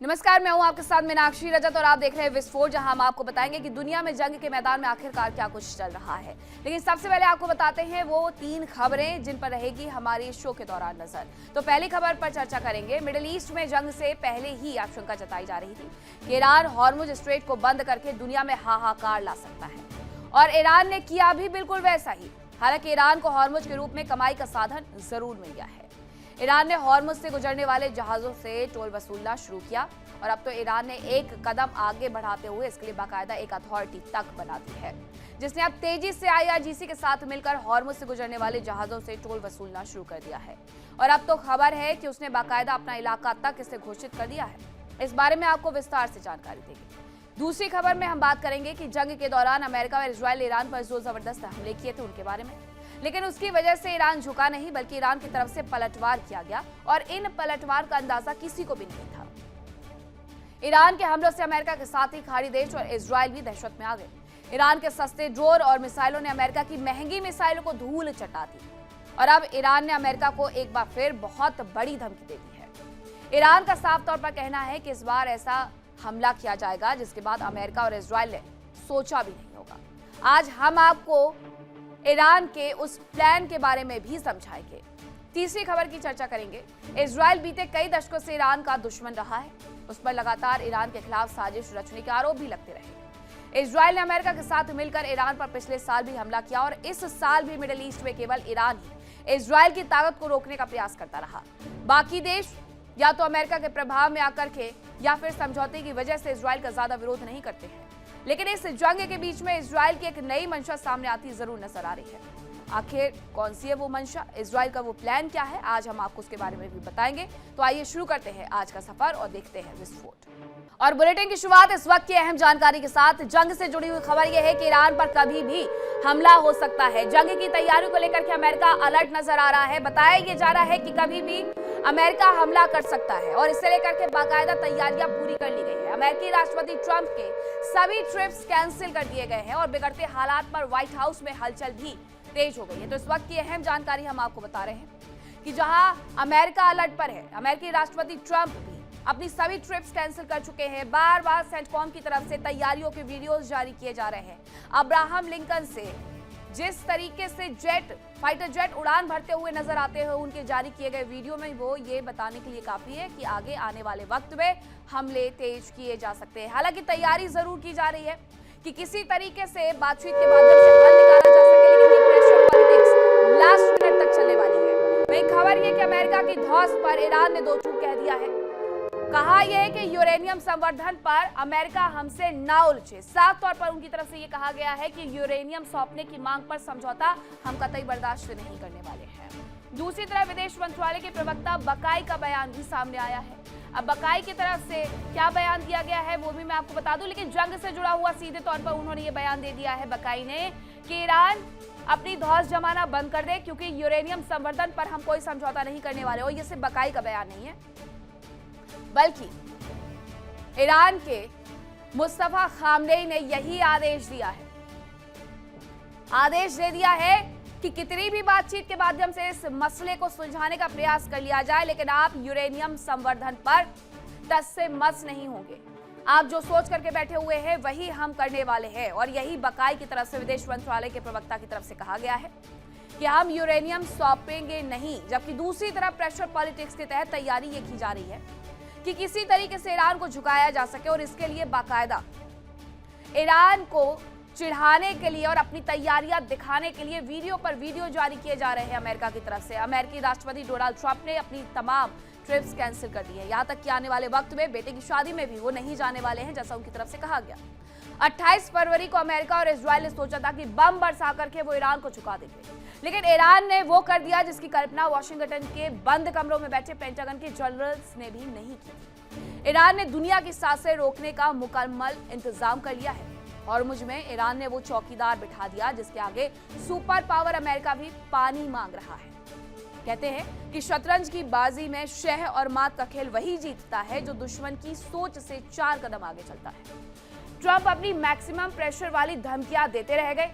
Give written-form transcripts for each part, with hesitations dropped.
नमस्कार, मैं हूं आपके साथ मीनाक्षी रजत और आप देख रहे हैं विस्फोट, जहां हम आपको बताएंगे कि दुनिया में जंग के मैदान में आखिरकार क्या कुछ चल रहा है। लेकिन सबसे पहले आपको बताते हैं वो 3 खबरें जिन पर रहेगी हमारी शो के दौरान नजर। तो पहली खबर पर चर्चा करेंगे। मिडिल ईस्ट में जंग से पहले ही आशंका जताई जा रही थी कि ईरान हॉर्मुज स्ट्रेट को बंद करके दुनिया में हाहाकार ला सकता है, और ईरान ने किया भी बिल्कुल वैसा ही। हालांकि ईरान को हॉर्मुज के रूप में कमाई का साधन जरूर मिल गया है। ईरान ने हॉर्मुज से गुजरने वाले जहाजों से टोल वसूलना शुरू किया, और अब तो ईरान ने एक कदम आगे बढ़ाते हुए इसके लिए बाकायदा एक अथॉरिटी तक बना दी है, जिसने अब तेजी से IRGC के साथ मिलकर हॉर्मुज से गुजरने वाले जहाजों से टोल वसूलना शुरू कर दिया है। और अब तो खबर है कि उसने बाकायदा अपना इलाका तक इसे घोषित कर दिया है। इस बारे में आपको विस्तार से जानकारी देंगे। दूसरी खबर में हम बात करेंगे कि जंग के दौरान अमेरिका और इजराइल ईरान पर जो जबरदस्त हमले किए थे उनके बारे में, लेकिन उसकी वजह से ईरान झुका नहीं, बल्कि ईरान की तरफ से पलटवार किया गया, और इन पलटवार का अंदाजा किसी को भी नहीं था। ईरान के हमलों से अमेरिका के साथ ही खाड़ी देश और इजराइल भी दहशत में आ गए। ईरान के सस्ते ड्रोन और मिसाइलों ने अमेरिका की महंगी मिसाइलों को धूल चटा दी, और अब ईरान ने अमेरिका को एक बार फिर बहुत बड़ी धमकी दे दी है। ईरान का साफ तौर पर कहना है कि इस बार ऐसा हमला किया जाएगा जिसके बाद अमेरिका और इजराइल ने सोचा भी नहीं होगा। आज हम आपको ईरान के उस प्लान के बारे में भी समझाएंगे। तीसरी खबर की चर्चा करेंगे। इजराइल बीते कई दशकों से ईरान का दुश्मन रहा है। उस पर लगातार ईरान के खिलाफ साजिश रचने के आरोप भी लगते रहे। इजराइल ने अमेरिका के साथ मिलकर ईरान पर पिछले साल भी हमला किया, और इस साल भी मिडिल ईस्ट में केवल ईरान ही इजराइल की ताकत को रोकने का प्रयास करता रहा। बाकी देश या तो अमेरिका के प्रभाव में आकर के या फिर समझौते की वजह से इजराइल का ज्यादा विरोध नहीं करते हैं। लेकिन इस जंग के बीच में इजराइल की एक नई मंशा सामने आती जरूर नजर आ रही है। आखिर कौन सी है वो मंशा, इजराइल का वो प्लान क्या है, आज हम आपको उसके बारे में भी बताएंगे। तो आइए शुरू करते हैं आज का सफर और देखते हैं विस्फोट। और बुलेटिन की शुरुआत इस वक्त की अहम जानकारी के साथ। जंग से जुड़ी हुई खबर यह है कि ईरान पर कभी भी हमला हो सकता है। जंग की तैयारियों को लेकर के अमेरिका अलर्ट नजर आ रहा है। बताया यह जा रहा है कि कभी भी अमेरिका हमला कर सकता है, और इसे लेकर के बाकायदा तैयारियां पूरी कर ली गई है। अमेरिकी राष्ट्रपति ट्रंप के सभी ट्रिप्स कैंसिल कर दिए गए हैं, और बिगड़ते हालात पर व्हाइट हाउस में हलचल भी तेज हो गई है। तो इस वक्त की अहम जानकारी हम आपको बता रहे हैं कि जहां अमेरिका अलर्ट पर है, अमेरिकी राष्ट्रपति ट्रंप भी अपनी सभी ट्रिप्स कैंसिल कर चुके हैं। बार बार सेंटकॉम की तरफ से तैयारियों के वीडियोस जारी किए जा रहे हैं। अब्राहम लिंकन से जिस तरीके से फाइटर जेट उड़ान भरते हुए नजर आते हैं, उनके जारी किए गए वीडियो में वो ये बताने के लिए काफी है कि आगे आने वाले वक्त में हमले तेज किए जा सकते हैं। हालांकि तैयारी जरूर की जा रही है कि किसी तरीके से बातचीत के माध्यम से हल निकाला जा सके, लेकिन ये प्रेशर पॉलिटिक्स लास्ट मिनट तक चलने वाली है। वही खबर ये कि अमेरिका की धौंस पर ईरान ने दो चूक कह दिया है। कहा यह है कि यूरेनियम संवर्धन पर अमेरिका हमसे ना उलझे। साफ तौर पर उनकी तरफ से यह कहा गया है कि यूरेनियम सौंपने की मांग पर समझौता हम कतई बर्दाश्त नहीं करने वाले हैं। दूसरी तरफ विदेश मंत्रालय के प्रवक्ता बकाई का बयान भी सामने आया है। अब बकाई की तरफ से क्या बयान दिया गया है वो भी मैं आपको बता दूं, लेकिन जंग से जुड़ा हुआ सीधे तौर पर उन्होंने ये बयान दे दिया है बकाई ने कि ईरान अपनी धौंस जमाना बंद कर दे, क्योंकि यूरेनियम संवर्धन पर हम कोई समझौता नहीं करने वाले। और ये सिर्फ बकाई का बयान नहीं है, बल्कि ईरान के मुस्तफा खामनेई ने यही आदेश दिया है। आदेश दे दिया है कि कितनी भी बातचीत के माध्यम से इस मसले को सुलझाने का प्रयास कर लिया जाए, लेकिन आप यूरेनियम संवर्धन पर टस से मस नहीं होंगे। आप जो सोच करके बैठे हुए हैं वही हम करने वाले हैं। और यही बकाई की तरफ से विदेश मंत्रालय के प्रवक्ता की तरफ से कहा गया है कि हम यूरेनियम सौंपेंगे नहीं। जबकि दूसरी तरफ प्रेशर पॉलिटिक्स के तहत तैयारी ये की जा रही है कि किसी तरीके से ईरान को झुकाया जा सके, और इसके लिए बाकायदा ईरान को चिढ़ाने के लिए और अपनी तैयारियां दिखाने के लिए वीडियो पर वीडियो जारी किए जा रहे हैं अमेरिका की तरफ से। अमेरिकी राष्ट्रपति डोनाल्ड ट्रंप ने अपनी तमाम ट्रिप्स कैंसिल कर दी है। यहां तक कि आने वाले वक्त में बेटे की शादी में भी वो नहीं जाने वाले हैं, जैसा उनकी तरफ से कहा गया। 28 फरवरी को अमेरिका और इजराइल ने सोचा था कि बम बरसा करके वो ईरान को झुका देंगे, लेकिन ईरान ने वो कर दिया जिसकी कल्पना वॉशिंगटन के बंद कमरों में बैठे पेंटागन के जनरल्स ने भी नहीं की। ईरान ने दुनिया की सांसें रोकने का मुकम्मल इंतजाम कर लिया है। हॉर्मुज में ईरान ने वो चौकीदार बिठा दिया जिसके आगे सुपर पावर अमेरिका भी पानी मांग रहा है। कहते हैं कि शतरंज की बाजी में शह और मात का खेल वही जीतता है जो दुश्मन की सोच से 4 कदम आगे चलता है। ट्रंप अपनी मैक्सिमम प्रेशर वाली धमकियां देते रह गए,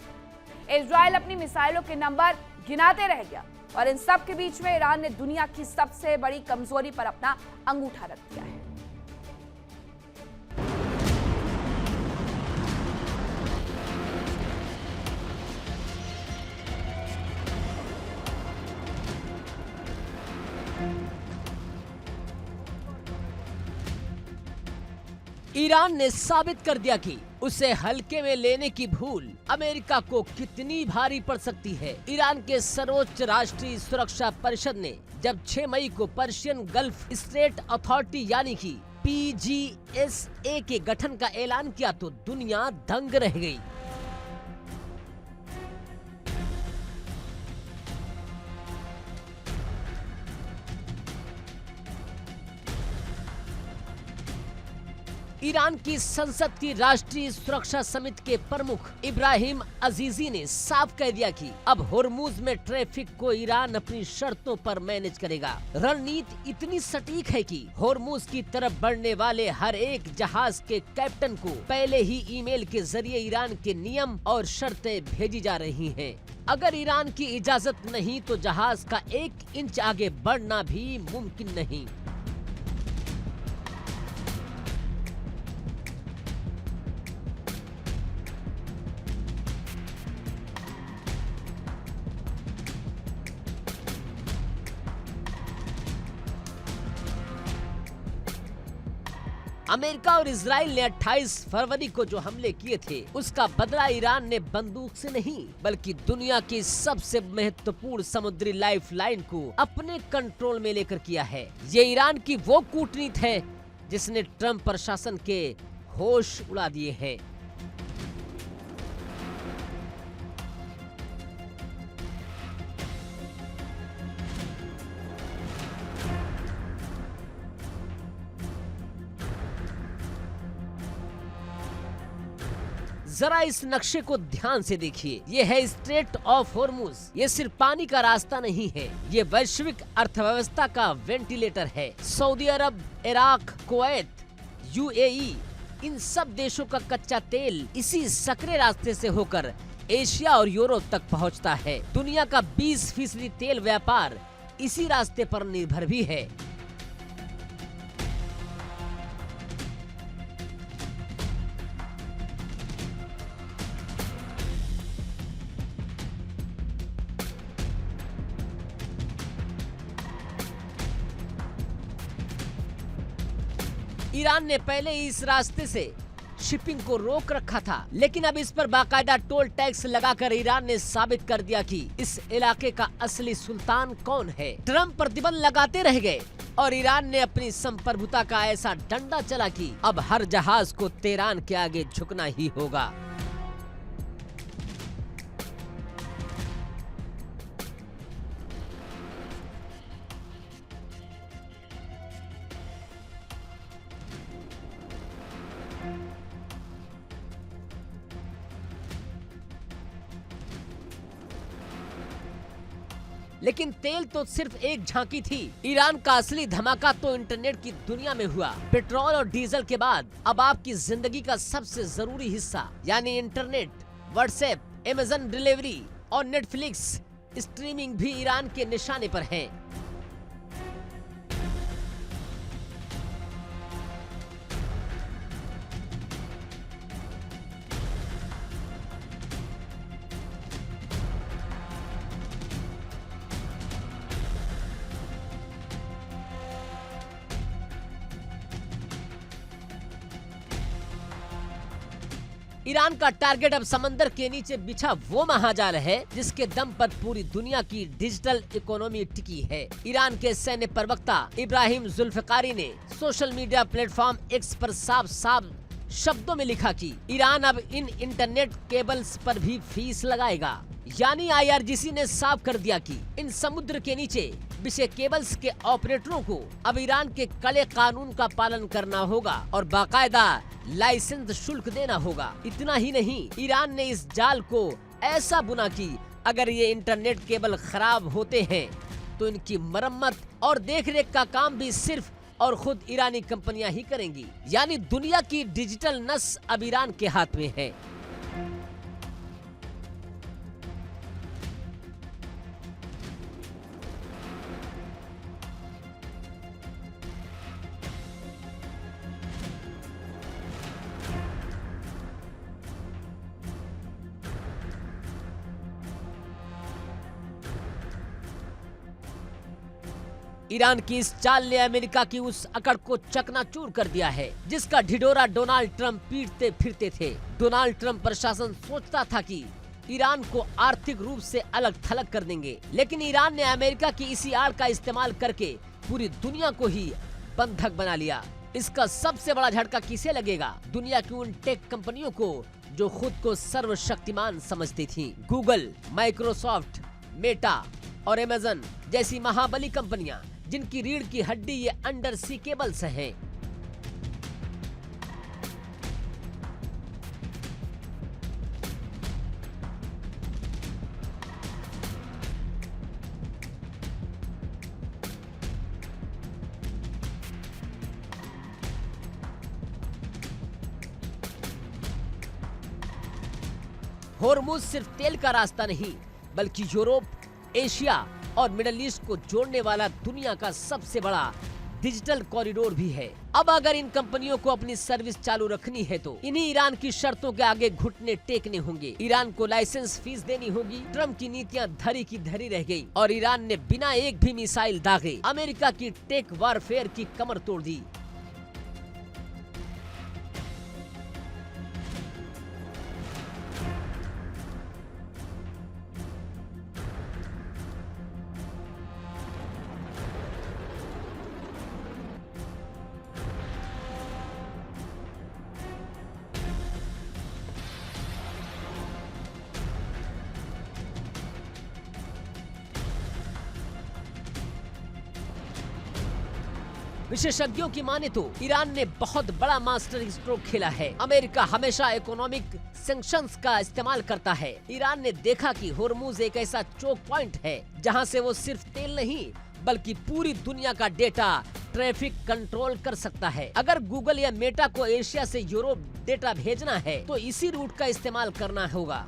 इजराइल अपनी मिसाइलों के नंबर गिनाते रह गया, और इन सब के बीच में ईरान ने दुनिया की सबसे बड़ी कमजोरी पर अपना अंगूठा रख दिया है। ईरान ने साबित कर दिया कि उसे हल्के में लेने की भूल अमेरिका को कितनी भारी पड़ सकती है। ईरान के सर्वोच्च राष्ट्रीय सुरक्षा परिषद ने जब 6 मई को पर्शियन गल्फ स्टेट अथॉरिटी यानी कि PGSA के गठन का ऐलान किया तो दुनिया दंग रह गई। ईरान की संसद की राष्ट्रीय सुरक्षा समिति के प्रमुख इब्राहिम अजीजी ने साफ कह दिया कि अब होर्मुज में ट्रैफिक को ईरान अपनी शर्तों पर मैनेज करेगा। रणनीति इतनी सटीक है कि होर्मुज की तरफ बढ़ने वाले हर एक जहाज के कैप्टन को पहले ही ईमेल के जरिए ईरान के नियम और शर्तें भेजी जा रही हैं। अगर ईरान की इजाजत नहीं तो जहाज का 1 इंच आगे बढ़ना भी मुमकिन नहीं। अमेरिका और इजराइल ने 28 फरवरी को जो हमले किए थे उसका बदला ईरान ने बंदूक से नहीं बल्कि दुनिया की सबसे महत्वपूर्ण समुद्री लाइफलाइन को अपने कंट्रोल में लेकर किया है। ये ईरान की वो कूटनीति है जिसने ट्रंप प्रशासन के होश उड़ा दिए हैं। जरा इस नक्शे को ध्यान से देखिए। ये है स्ट्रेट ऑफ होर्मुज। ये सिर्फ पानी का रास्ता नहीं है, ये वैश्विक अर्थव्यवस्था का वेंटिलेटर है। सऊदी अरब, इराक, कुवैत, UAE इन सब देशों का कच्चा तेल इसी सकरे रास्ते से होकर एशिया और यूरोप तक पहुंचता है। दुनिया का 20% तेल व्यापार इसी रास्ते पर निर्भर भी है। ईरान ने पहले इस रास्ते से शिपिंग को रोक रखा था, लेकिन अब इस पर बाकायदा टोल टैक्स लगाकर ईरान ने साबित कर दिया कि इस इलाके का असली सुल्तान कौन है। ट्रंप प्रतिबंध लगाते रह गए और ईरान ने अपनी संप्रभुता का ऐसा डंडा चला कि अब हर जहाज को तेहरान के आगे झुकना ही होगा। लेकिन तेल तो सिर्फ एक झांकी थी। ईरान का असली धमाका तो इंटरनेट की दुनिया में हुआ। पेट्रोल और डीजल के बाद अब आपकी जिंदगी का सबसे जरूरी हिस्सा यानी इंटरनेट, व्हाट्सएप, अमेज़न डिलीवरी और नेटफ्लिक्स स्ट्रीमिंग भी ईरान के निशाने पर है। ईरान का टारगेट अब समंदर के नीचे बिछा वो महाजाल है जिसके दम पर पूरी दुनिया की डिजिटल इकोनॉमी टिकी है। ईरान के सैन्य प्रवक्ता इब्राहिम जुल्फिकारी ने सोशल मीडिया प्लेटफॉर्म एक्स पर साफ साफ शब्दों में लिखा कि ईरान अब इन इंटरनेट केबल्स पर भी फीस लगाएगा। यानी IRGC ने साफ कर दिया कि इन समुद्र के नीचे बिछे केबल्स के ऑपरेटरों को अब ईरान के कड़े कानून का पालन करना होगा और बाकायदा लाइसेंस शुल्क देना होगा। इतना ही नहीं, ईरान ने इस जाल को ऐसा बुना कि अगर ये इंटरनेट केबल खराब होते हैं तो इनकी मरम्मत और देखरेख का काम भी सिर्फ और खुद ईरानी कंपनियां ही करेंगी। यानी दुनिया की डिजिटल नस अब ईरान के हाथ में है। ईरान की इस चाल ने अमेरिका की उस अकड़ को चकनाचूर कर दिया है, जिसका ढिढोरा डोनाल्ड ट्रंप पीटते फिरते थे। डोनाल्ड ट्रंप प्रशासन सोचता था कि ईरान को आर्थिक रूप से अलग थलग कर देंगे, लेकिन ईरान ने अमेरिका की इसी आड़ का इस्तेमाल करके पूरी दुनिया को ही बंधक बना लिया। इसका सबसे बड़ा झटका किसे लगेगा? दुनिया की उन टेक कंपनियों को जो खुद को सर्वशक्तिमान समझती थीं। गूगल, माइक्रोसॉफ्ट, मेटा और अमेज़न जैसी महाबली कंपनियां, जिनकी रीढ़ की हड्डी ये अंडर सी केबल्स हैं। होर्मुज सिर्फ तेल का रास्ता नहीं, बल्कि यूरोप, एशिया और मिडिल ईस्ट को जोड़ने वाला दुनिया का सबसे बड़ा डिजिटल कॉरिडोर भी है। अब अगर इन कंपनियों को अपनी सर्विस चालू रखनी है तो इन्हीं ईरान की शर्तों के आगे घुटने टेकने होंगे। ईरान को लाइसेंस फीस देनी होगी। ट्रम्प की नीतियां धरी की धरी रह गई और ईरान ने बिना एक भी मिसाइल दागे अमेरिका की टेक वारफेयर की कमर तोड़ दी। विशेषज्ञों की माने तो ईरान ने बहुत बड़ा मास्टर स्ट्रोक खेला है। अमेरिका हमेशा इकोनॉमिक सैंक्शंस का इस्तेमाल करता है। ईरान ने देखा कि होर्मुज एक ऐसा चोक पॉइंट है जहां से वो सिर्फ तेल नहीं बल्कि पूरी दुनिया का डेटा ट्रैफिक कंट्रोल कर सकता है। अगर गूगल या मेटा को एशिया से यूरोप डेटा भेजना है तो इसी रूट का इस्तेमाल करना होगा।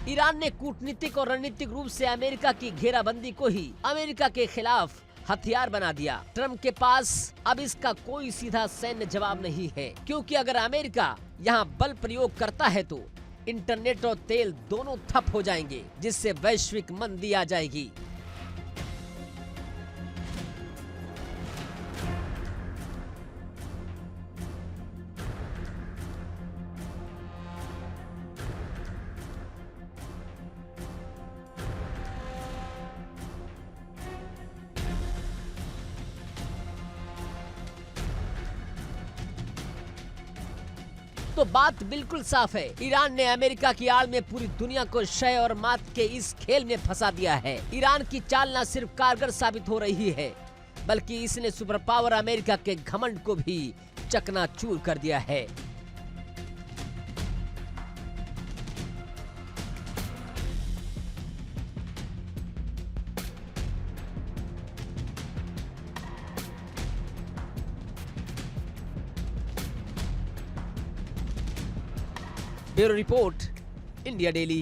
ईरान ने कूटनीतिक और रणनीतिक रूप से अमेरिका की घेराबंदी को ही अमेरिका के खिलाफ हथियार बना दिया। ट्रम्प के पास अब इसका कोई सीधा सैन्य जवाब नहीं है, क्योंकि अगर अमेरिका यहाँ बल प्रयोग करता है तो इंटरनेट और तेल दोनों ठप हो जाएंगे, जिससे वैश्विक मंदी आ जाएगी। तो बात बिल्कुल साफ है, ईरान ने अमेरिका की आड़ में पूरी दुनिया को शय और मात के इस खेल में फंसा दिया है। ईरान की चाल न सिर्फ कारगर साबित हो रही है, बल्कि इसने सुपर पावर अमेरिका के घमंड को भी चकनाचूर कर दिया है। Bureau report, India Daily.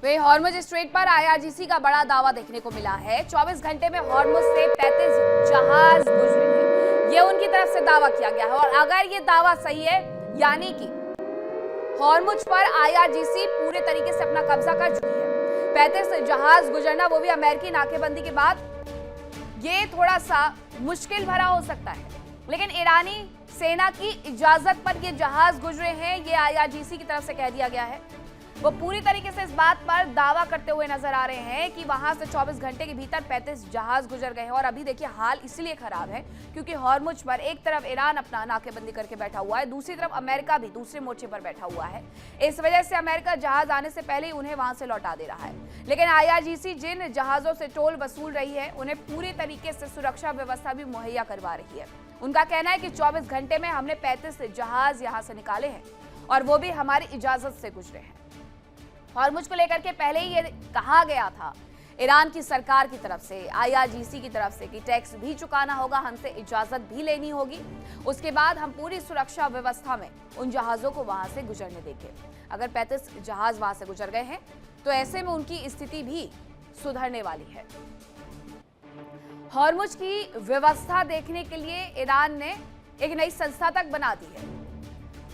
वे हॉर्मुज स्ट्रेट पर आईआरजीसी का बड़ा दावा देखने को मिला है। 24 घंटे में हॉर्मुज से 35 जहाज गुजरे हैं, ये उनकी तरफ से दावा किया गया है। और अगर ये दावा सही है, यानी कि हॉर्मुज पर आईआरजीसी पूरे तरीके से अपना कब्जा कर चुकी है। 35 जहाज गुजरना, वो भी अमेरिकी नाकेबंदी के बाद, ये थोड़ा सा मुश्किल भरा हो सकता है। लेकिन ईरानी सेना की इजाजत पर ये जहाज गुजरे हैं, ये आईआरजीसी की तरफ से कह दिया गया है। वो पूरी तरीके से इस बात पर दावा करते हुए नजर आ रहे हैं कि वहां से 24 घंटे के भीतर 35 जहाज गुजर गए हैं। और अभी देखिए हाल इसलिए खराब है क्योंकि हॉर्मुज पर एक तरफ ईरान अपना नाकेबंदी करके बैठा हुआ है, दूसरी तरफ अमेरिका भी दूसरे मोर्चे पर बैठा हुआ है। इस वजह से अमेरिका जहाज आने से पहले ही उन्हें वहां से लौटा दे रहा है। लेकिन आईआरजीसी जिन जहाजों से टोल वसूल रही है, उन्हें पूरी तरीके से सुरक्षा व्यवस्था भी मुहैया करवा रही है। उनका कहना है कि 24 घंटे में हमने 35 जहाज यहां से निकाले हैं और वो भी हमारी इजाजत से गुजरे हैं। हॉर्मुज को लेकर के पहले ही ये कहा गया था, ईरान की सरकार की तरफ से, IRGC की तरफ से कि टैक्स भी चुकाना होगा, हमसे इजाजत भी लेनी होगी। उसके बाद हम पूरी सुरक्षा व्यवस्था में उन जहाजों को वहां से गुजरने देंगे। अगर 35 जहाज वहां से गुजर गए हैं तो ऐसे में उनकी स्थिति भी सुधरने वाली है। हॉर्मुज की व्यवस्था देखने के लिए ईरान ने एक नई संस्था तक बना दी है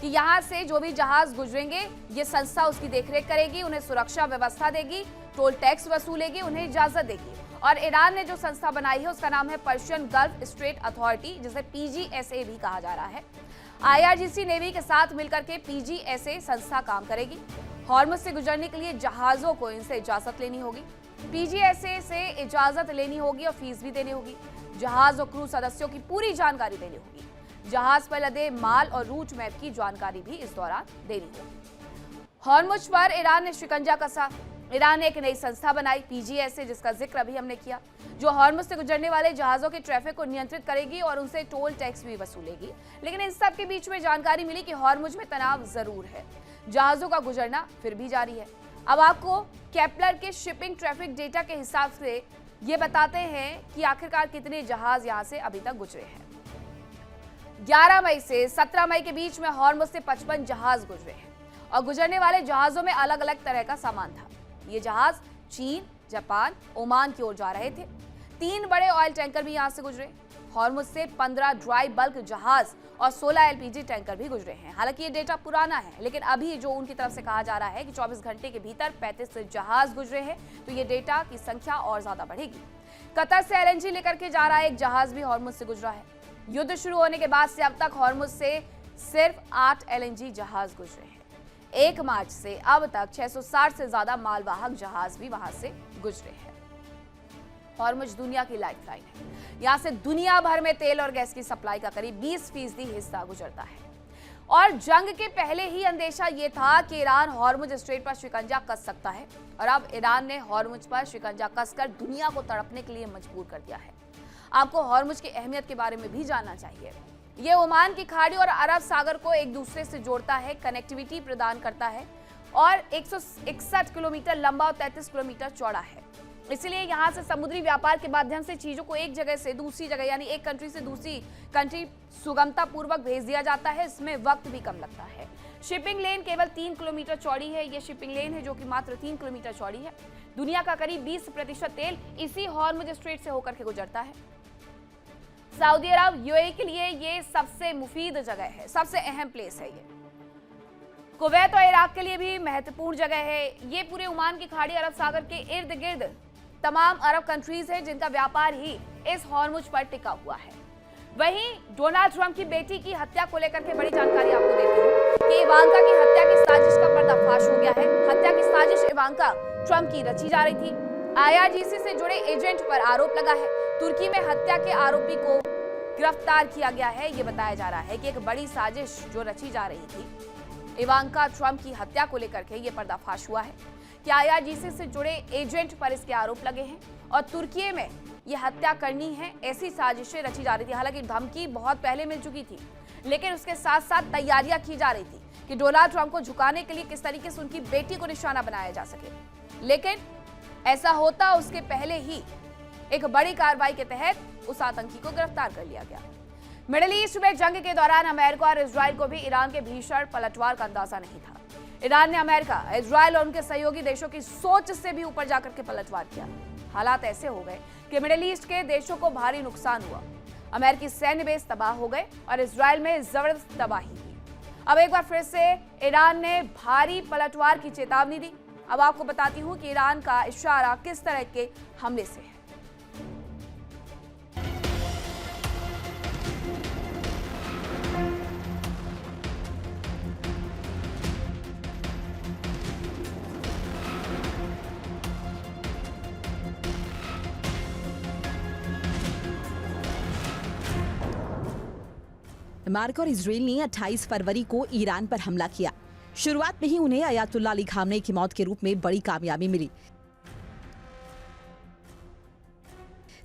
कि यहां से जो भी जहाज गुजरेंगे ये संस्था उसकी देखरेख करेगी, उन्हें सुरक्षा व्यवस्था देगी, टोल टैक्स वसूलेगी, उन्हें इजाजत देगी। और ईरान ने जो संस्था बनाई है उसका नाम है पर्शियन गल्फ स्ट्रेट अथॉरिटी, जिसे PGSA भी कहा जा रहा है। IRGC नेवी के साथ मिलकर के PGSA संस्था काम करेगी। हॉर्मुज से गुजरने के लिए जहाजों को इनसे इजाजत लेनी होगी, PGSA से इजाजत लेनी होगी और फीस भी देनी होगी। जहाज और क्रू सदस्यों की पूरी जानकारी देनी होगी। जहाज पर लदे माल और रूट मैप की जानकारी भी इस दौरान देनी होगी। हॉर्मुज पर ईरान ने शिकंजा कसा। ईरान ने एक नई संस्था बनाई PGSA, जिसका जिक्र अभी हमने किया, जो हॉर्मुज से गुजरने वाले जहाजों के ट्रैफिक को नियंत्रित करेगी और उनसे टोल टैक्स भी वसूलेगी। लेकिन इन सब के बीच में जानकारी मिली कि हॉर्मुज में तनाव जरूर है, जहाजों का गुजरना फिर भी जारी है। अब आपको केपलर के शिपिंग ट्रैफिक डेटा के हिसाब से ये बताते हैं कि आखिरकार कितने जहाज यहां से अभी तक गुजरे हैं। 11 मई से 17 मई के बीच में हॉर्मुज से 55 जहाज गुजरे हैं और गुजरने वाले जहाजों में अलग अलग तरह का सामान था। ये जहाज चीन, जापान, ओमान की ओर जा रहे थे। 3 बड़े ऑयल टैंकर भी यहां से गुजरे। हॉर्मुज से 15 ड्राई बल्क जहाज और 16 LPG टैंकर भी गुजरे हैं। हालांकि ये डेटा पुराना है, लेकिन अभी जो उनकी तरफ से कहा जा रहा है कि 24 घंटे के भीतर 35 जहाज गुजरे हैं, तो ये डेटा की संख्या और ज्यादा बढ़ेगी। कतर से LNG लेकर के जा रहा एक जहाज भी हॉर्मुज से गुजरा है। युद्ध शुरू होने के बाद से अब तक हॉर्मुज से सिर्फ 8 LNG जहाज गुजरे हैं। 1 मार्च से अब तक 660 से ज्यादा मालवाहक जहाज भी वहां से गुजरे हैं। हॉर्मुज दुनिया की लाइफलाइन है। यहां से दुनिया भर में तेल और गैस की सप्लाई का करीब 20% हिस्सा गुजरता है। और जंग के पहले ही अंदेशा ये था कि ईरान हॉर्मुज स्ट्रेट पर शिकंजा कस सकता है, और अब ईरान ने हॉर्मुज पर शिकंजा कसकर दुनिया को तड़पने के लिए मजबूर कर दिया है। आपको हॉर्मुज की अहमियत के बारे में भी जानना चाहिए। ये ओमान की खाड़ी और अरब सागर को एक दूसरे से जोड़ता है, कनेक्टिविटी प्रदान करता है और 161 किलोमीटर लंबा और 33 किलोमीटर चौड़ा है। इसलिए यहाँ से समुद्री व्यापार के माध्यम से चीजों को एक जगह से दूसरी जगह, यानी एक कंट्री से दूसरी कंट्री सुगमता पूर्वक भेज दिया जाता है। इसमें वक्त भी कम लगता है। शिपिंग लेन केवल 3 किलोमीटर चौड़ी है। ये शिपिंग लेन है जो कि मात्र 3 किलोमीटर चौड़ी है। दुनिया का करीब 20% तेल इसी हॉर्मुज स्ट्रेट से होकर के गुजरता है। सऊदी अरब, UAE के लिए ये सबसे मुफीद जगह है, सबसे अहम प्लेस है। ये कुवैत और इराक के लिए भी महत्वपूर्ण जगह है। ये पूरे ओमान की खाड़ी, अरब सागर के इर्द गिर्द तमाम अरब कंट्रीज है जिनका व्यापार ही इस हॉर्मुज पर टिका हुआ है। वहीं डोनाल्ड ट्रंप की बेटी की हत्या को लेकर के बड़ी जानकारी आपको देती हूँ कि इवांका की हत्या की साजिश का पर्दाफाश हो गया है। हत्या की साजिश इवांका ट्रंप की रची जा रही थी। IRGC से जुड़े एजेंट पर आरोप लगा है। तुर्की में हत्या के आरोपी को गिरफ्तार किया गया है। ये बताया जा रहा है कि एक बड़ी साजिश जो रची जा रही थी इवांका ट्रंप की हत्या को लेकर के ये पर्दाफाश हुआ है कि IRGC से जुड़े एजेंट पर इसके आरोप लगे हैं और तुर्की में ये हत्या करनी है, ऐसी साजिशें रची जा रही थी। हालांकि धमकी बहुत पहले मिल चुकी थी, लेकिन उसके साथ साथ तैयारियां की जा रही थी कि डोनाल्ड ट्रंप को झुकाने के लिए किस तरीके से उनकी बेटी को निशाना बनाया जा सके। लेकिन ऐसा होता उसके पहले ही एक बड़ी कार्रवाई के तहत उस आतंकी को गिरफ्तार कर लिया गया। मिडिल ईस्ट में जंग के दौरान अमेरिका और इजराइल को भी ईरान के भीषण पलटवार का अंदाजा नहीं था। ईरान ने अमेरिका, इजराइल और उनके सहयोगी देशों की सोच से भी ऊपर जाकर के पलटवार किया। हालात ऐसे हो गए कि मिडिल ईस्ट के देशों को भारी नुकसान हुआ। अमेरिकी सैन्य बेस तबाह हो गए और इजराइल में जबरदस्त तबाही हुई। अब एक बार फिर से ईरान ने भारी पलटवार की चेतावनी दी। अब आपको बताती हूं कि ईरान का इशारा किस तरह के हमले से है। अमेरिका और इजराइल ने 28 फरवरी को ईरान पर हमला किया। शुरुआत में ही उन्हें अयातुल्लाह अली खामनेई की मौत के रूप में बड़ी कामयाबी मिली।